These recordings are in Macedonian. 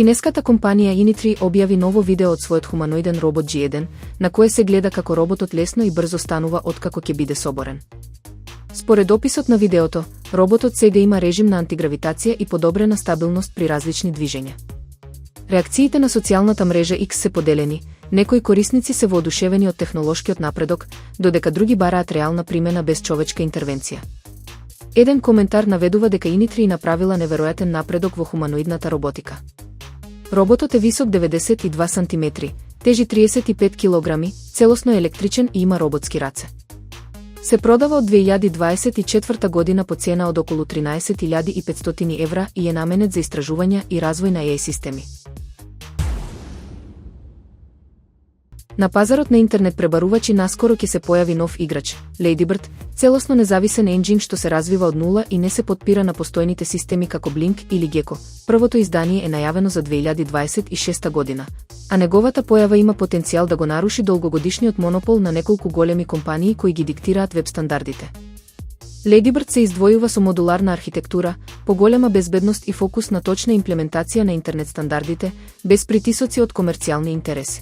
Кинеската компанија Initri објави ново видео од својот хуманоиден робот G1, на кое се гледа како роботот лесно и брзо станува откако ќе биде соборен. Според описот на видеото, роботот сега има режим на антигравитација и подобрена стабилност при различни движења. Реакциите на социјалната мрежа X се поделени, некои корисници се воодушевени од технолошкиот напредок, додека други бараат реална примена без човечка интервенција. Еден коментар наведува дека Initri направила неверојатен напредок во хуманоидната роботика. Роботот е висок 92 см, тежи 35 кг, целосно е електричен и има роботски раце. Се продава од 2024 година по цена од околу 13.500 евра и е наменет за истражувања и развој на AI системи. На пазарот на интернет пребарувачи наскоро ќе се појави нов играч, Ladybird, целосно независен енџин што се развива од нула и не се подпира на постојните системи како Blink или Gecko. Првото издание е најавено за 2026 година, а неговата појава има потенцијал да го наруши долгогодишниот монопол на неколку големи компании кои ги диктираат веб стандардите. Ladybird се издвојува со модуларна архитектура, поголема безбедност и фокус на точна имплементација на интернет стандардите, без притисоци од комерцијални интереси.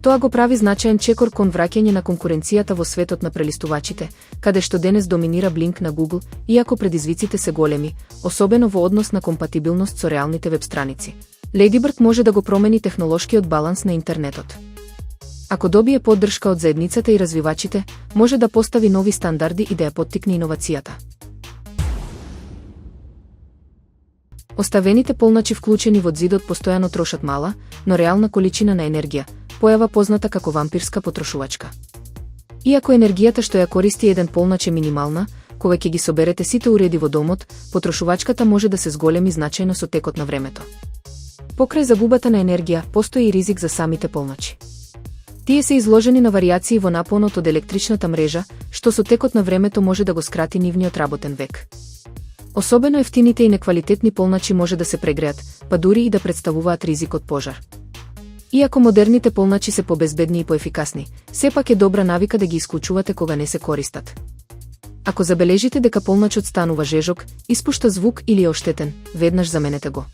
Тоа го прави значаен чекор кон враќање на конкуренцијата во светот на прелистувачите, каде што денес доминира Blink на Google, иако предизвиците се големи, особено во однос на компатибилност со реалните веб страници. Ladybird може да го промени технолошкиот баланс на интернетот. Ако добие поддршка од заедницата и развивачите, може да постави нови стандарди и да ја поттикне иновацијата. Оставените полначи вклучени во ѕидот постојано трошат мала, но реална количина на енергија, појава позната како вампирска потрошувачка. Иако енергијата што ја користи еден полнач е минимална, кога ќе ги соберете сите уреди во домот, потрошувачката може да се зголеми значајно со текот на времето. Покрај загубата на енергија, постои и ризик за самите полначи. Тие се изложени на варијации во напонот од електричната мрежа, што со текот на времето може да го скрати нивниот работен век. Особено ефтините и неквалитетни полначи може да се прегреат, па дури и да представуваат ризик од пожар. Иако модерните полначи се побезбедни и поефикасни, сепак е добра навика да ги исклучувате кога не се користат. Ако забележите дека полначот станува жежок, испушта звук или е оштетен, веднаш заменете го.